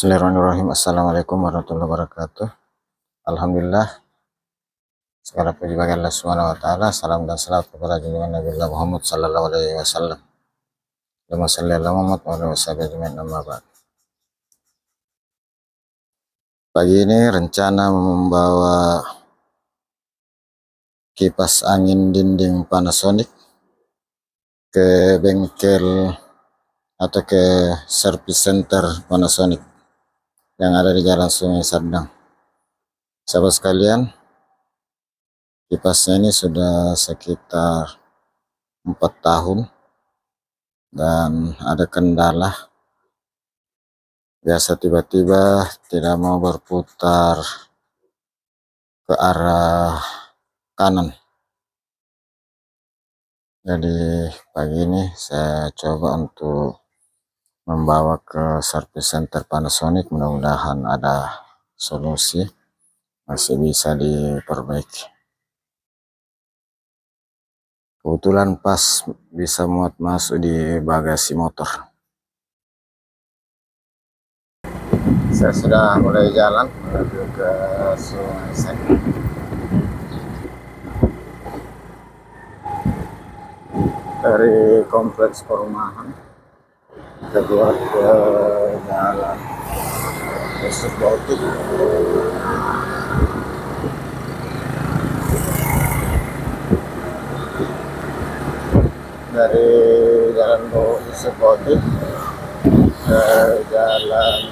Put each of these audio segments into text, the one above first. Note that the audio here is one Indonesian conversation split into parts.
Bismillahirrahmanirrahim. Assalamualaikum warahmatullahi wabarakatuh. Alhamdulillah, segala puji bagi Allah Subhanahu wa taala. Salam dan salawat kepada junjungan Nabi Muhammad sallallahu alaihi wasallam. Allahumma shalli ala Muhammad wa ala washabihi ajmain, amma ba'd. Pagi ini rencana membawa kipas angin dinding Panasonic ke bengkel atau ke service center Panasonic yang ada di Jalan Sungai Sadang. Sahabat sekalian, kipasnya ini sudah sekitar 4 tahun dan ada kendala. Biasa tiba-tiba tidak mau berputar ke arah kanan. Jadi pagi ini saya coba untuk membawa ke service center Panasonic, mudah-mudahan ada solusi, masih bisa diperbaiki. Kebetulan pas bisa muat masuk di bagasi motor. Saya sudah mulai jalan menuju ke Sungai Sadang. Dari kompleks perumahan keluar ke jalan Yusuf Bautik. Dari jalan Yusuf Bautik ke jalan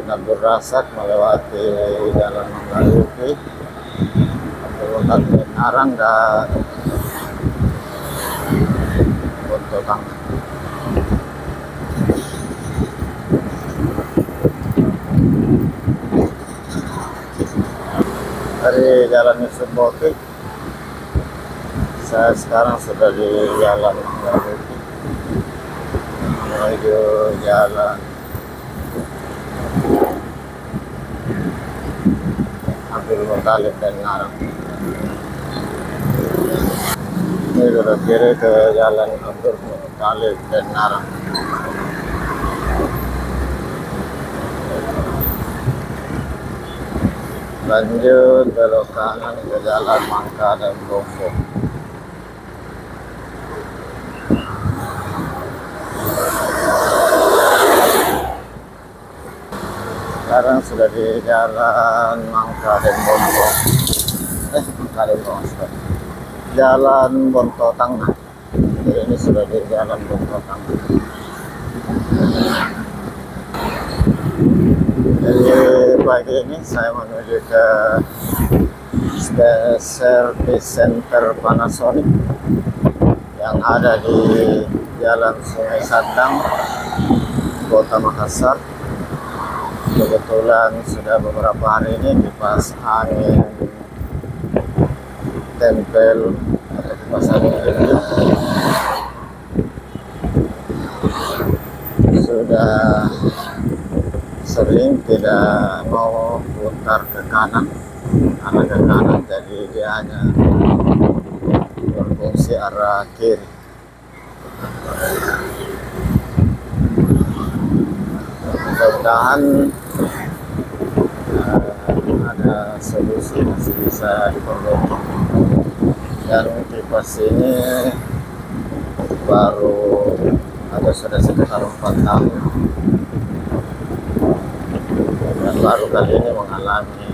Abdul Razak melewati jalan Manggaluki, Abdul Narang dan Bontotang. Dari jalan Yusuf Bautik, saya sekarang sudah di jalan Manggaluki menuju jalan Abdul Muttalib dan Narang. Ini belok kiri ke jalan Abdul Muttalib dan Narang. Lanjut belok kanan ke jalan Mangka dan Bombo. Sekarang sudah di jalan Mangka dan Bombo. Mangka dan Bombo. Jalan Bontotang. Jadi ini sudah di jalan Bontotang. Jadi pagi ini saya menuju ke service center Panasonic yang ada di Jalan Sungai Sadang, Kota Makassar. Kebetulan sudah beberapa hari ini kipas angin tempel atau kipas angin itu sudah sering tidak mau putar ke kanan, karena ke kanan jadi dia hanya berfungsi arah kiri. Mudah-mudahan ada solusi, masih bisa diperbaiki. Dan kipas ini baru ada sudah sekitar 4 tahun dan baru kali ini mengalami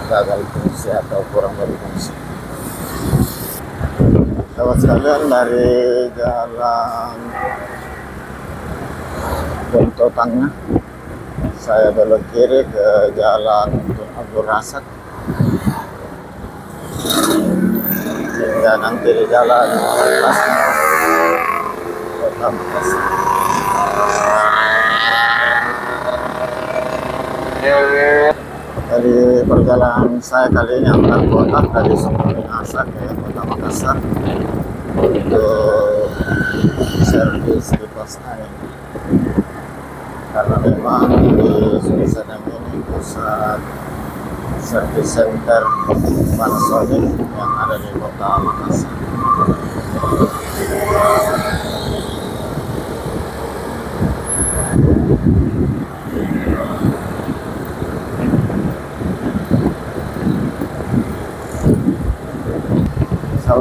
gagal fungsi atau kurang berfungsi. Sahabat sekalian, dari jalan Bontotangnya saya belok kiri ke jalan Abdul Razak hingga nanti di jalan Kota Makassar. Dari perjalanan saya kali ini antar kota dari Sungai Sadang ke Kota Makassar untuk servis kipas angin, karena memang di Sungai Sadang ini pusat service center Panasonic yang ada di Kota Makassar.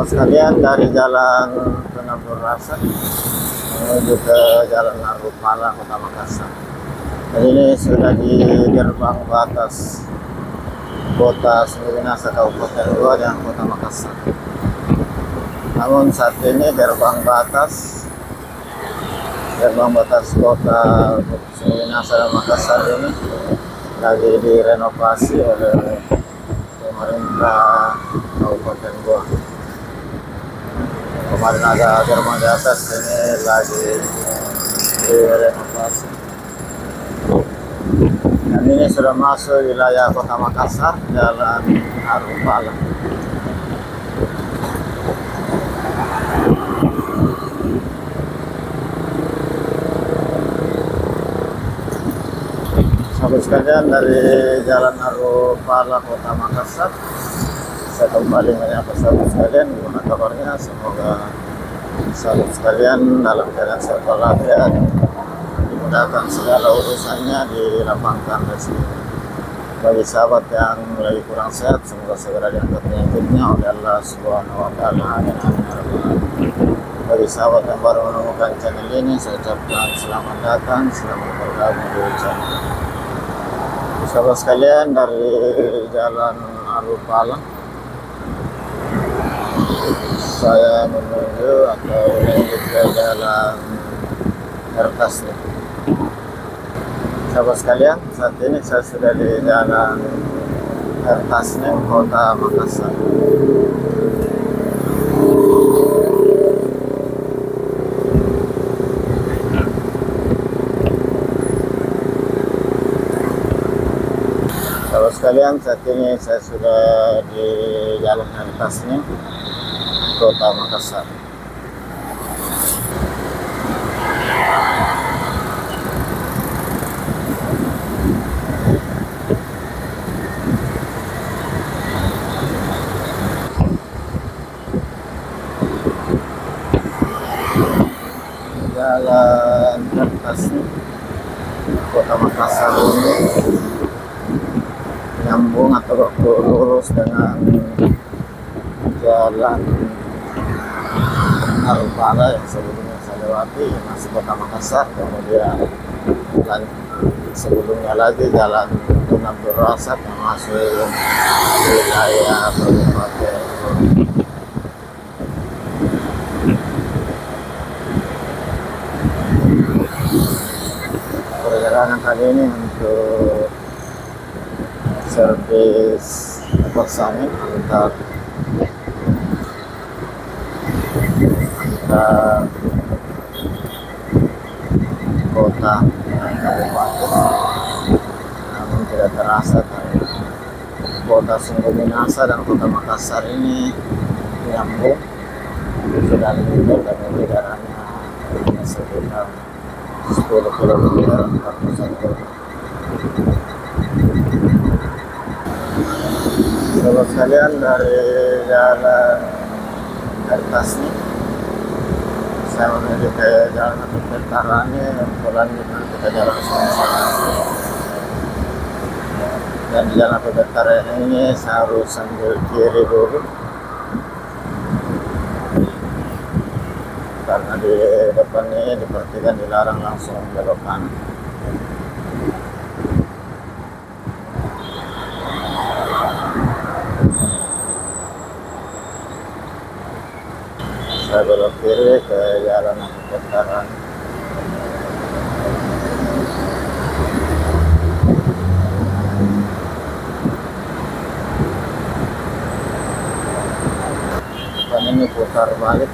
Sahabat sekalian, dari Jalan Penabur Rasa menuju ke Jalan Narupala, Kota Makassar. Dan ini sudah di gerbang batas Kota Sembirinasa, Kabupaten Goa dan Kota Makassar. Namun saat ini gerbang batas Kota Sembirinasa dan Makassar ini lagi direnovasi oleh pemerintah Kabupaten Goa. Kemarin ada gerbang di atas, ini lagi direnovasi. Dan ini sudah masuk wilayah Kota Makassar, Jalan Narupala. Sahabat sekalian, dari Jalan Narupala, Kota Makassar, saya kembali menyapa sahabat sekalian. Gimana kabarnya? Semoga sahabat sekalian dalam keadaan sehat walafiat, dimudahkan segala urusannya, dilapangkan rezeki. Bagi sahabat yang lagi kurang sehat, semoga segera diangkat penyakitnya oleh Allah Subhanahu wa Ta'ala. Bagi sahabat yang baru menemukan channel ini, saya ucapkan selamat datang, selamat bergabung di channel. Sahabat sekalian, dari Jalan Narupala saya menuju atau lanjut ke Jalan Kertasnya. Sahabat sekalian, saat ini saya sudah di Jalan Kertasnya, Kota Makassar. Sahabat sekalian, saat ini saya sudah di Jalan Kertasnya, Kota Makassar. Jalan Kertasnya, Kota Makassar ini nyambung atau lurus dengan Jalan Narupala yang sebelumnya saya lewati, masih Kota Makassar. Kemudian sebelumnya lagi Jalan Penabur Rasa yang masuk wilayah Kabupaten. Perjalanan kali ini untuk servis persamaan antar kota dan kabupaten, namun tidak terasa karena Kota Sembirinasa dan Kota Makassar ini menyambung, sudah lebih dan jaraknya sekitar 10 km 41 km. Sahabat sekalian, dari Jalan Kertasnya saya menuju ke Jalan Pentarani untuk lanjutkan ke Jalan Sumatera. Dan di Jalan Pentarani ini saya harus sambil kiri dulu karena di depan ini diperhatikan dilarang langsung belok kanan. Saya belok kiri ke Jalan Pentarani. Depan ini putar balik.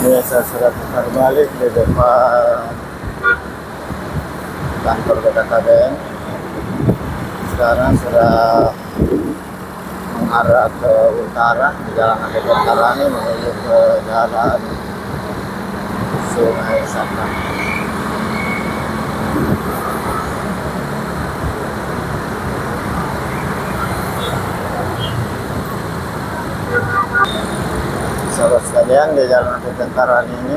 Ini saya sudah putar balik di depan kantor BKKBN. Sekarang sudah mengarah ke utara di Jalan Pentarani menuju ke Jalan Sungai Saka. Sahabat sekalian, di Jalan Pentarani ini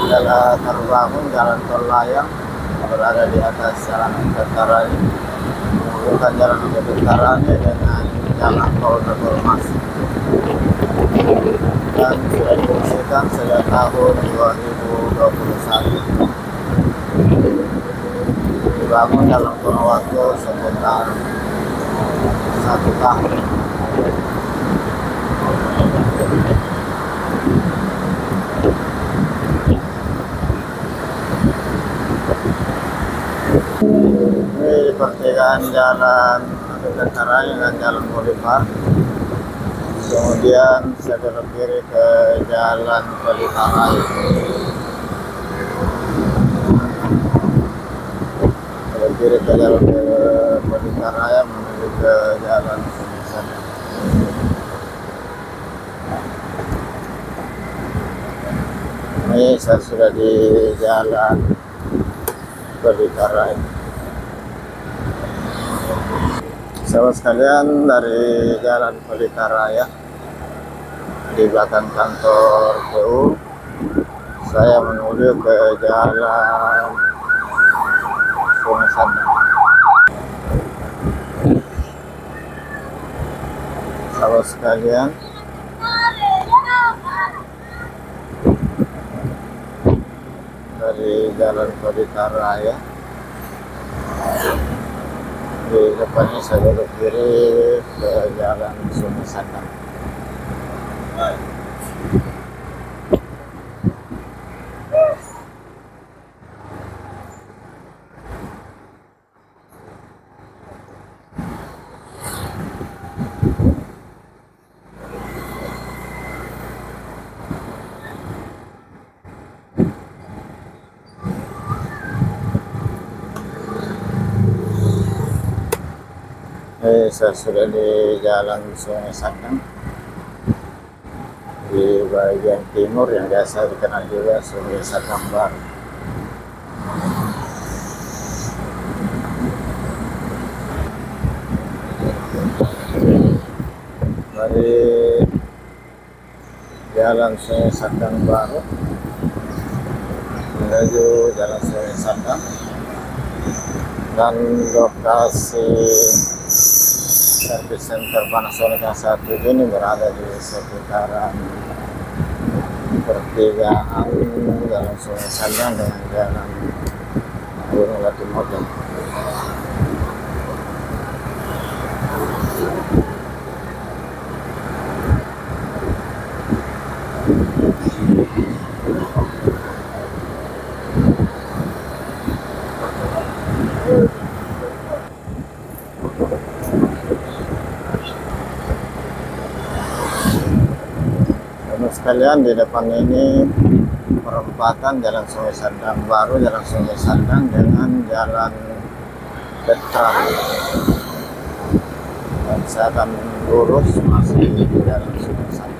adalah terbangun jalan tol layang berada di atas Jalan Pentarani, menghubungkan Jalan Pentarani dengan jalan tol reformasi dan sudah difungsikan sejak tahun 2021. Dibangun dalam kurun waktu sekitar 1 tahun. Ini di pertigaan jalan Karaya dan jalan Boulevard. Kemudian saya belok kiri ke jalan Pelita-Raya. Belok kiri ke jalan Pelita-Raya menuju ke jalan Sumisan. Ini saya sudah di jalan Pelita-Raya. Sahabat sekalian, dari jalan Pelita-Raya di belakang kantor PU, saya menuju ke jalan Sungai Sandang. Sahabat sekalian, dari jalan Pelita-Raya di depannya saya belok kiri ke jalan Sungai Sandang. Saya sudah di jalan Sungai Sandang, di bagian timur yang biasa dikenal juga Sungai Sandang Baru. Dari jalan Sungai Sandang Baru menuju jalan Sungai Sandang, dan lokasi service center Panasonic yang satu ini berada di sekitaran pertigaan jalan Sungai Sandang dengan jalan Gunung Latimojong. Sekalian, di depan ini perempatan jalan Sungai Sandang Baru, jalan Sungai Sandang dengan jalan Petran. Dan saya akan lurus masih di jalan Sungai Sandang.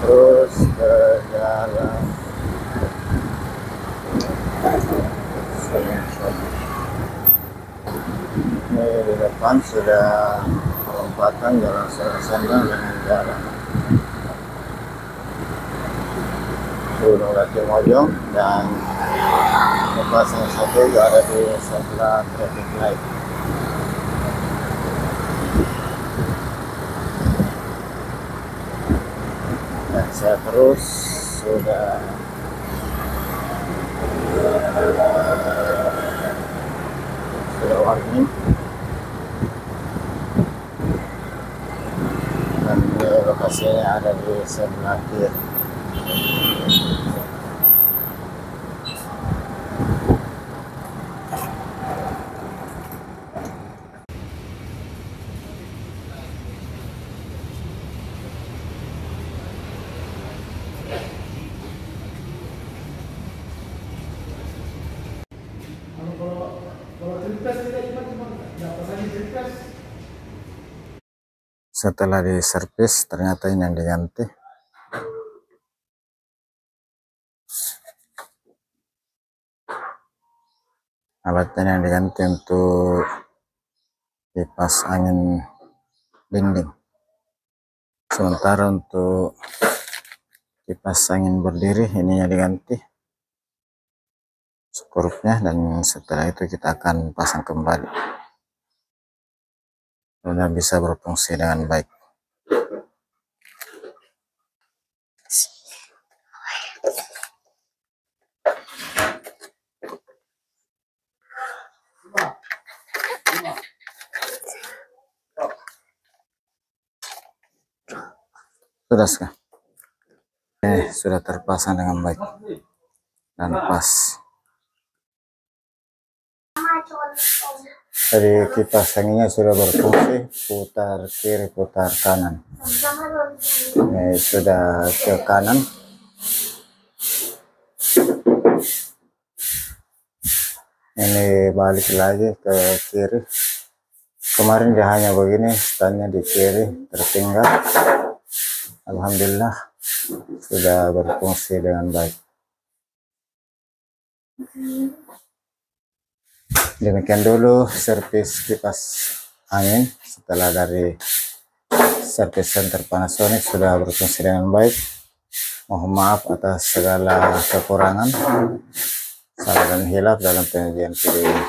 Terus ke jalan ini di depan sudah perempatan jalan Sungai Sandang dengan jalan Gunung Latimojong, dan lepas yang satu juga ada di sebelah traffic light. Dan saya terus sudah warning, dan lokasinya ada di sebelah kiri. Setelah diservis, ternyata ini yang diganti. alatnya yang diganti untuk kipas angin dinding. Sementara untuk kipas angin berdiri ininya diganti skrupnya, dan setelah itu kita akan pasang kembali dan bisa berfungsi dengan baik. Sudah, sudah terpasang dengan baik dan pas. Jadi kipas anginnya sudah berfungsi, putar kiri putar kanan. Ini sudah ke kanan, ini balik lagi ke kiri. Kemarin dia hanya begini, standnya di kiri tertinggal. Alhamdulillah sudah berfungsi dengan baik. Demikian dulu servis kipas angin setelah dari servis center Panasonic sudah berfungsi dengan baik. Mohon maaf atas segala kekurangan, salah dan hilaf dalam penyajian video ini.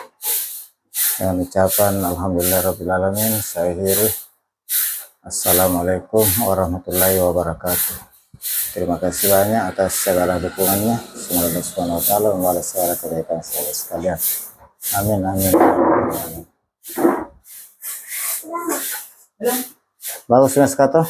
Dengan ucapan alhamdulillahirrahmanirrahim, saya akhiri. Assalamualaikum warahmatullahi wabarakatuh. Terima kasih banyak atas segala dukungannya. Semoga Allah Subhanahu wa taala membalas segala kebaikan saudara sekalian. Amin amin. Bagus Mas Kato.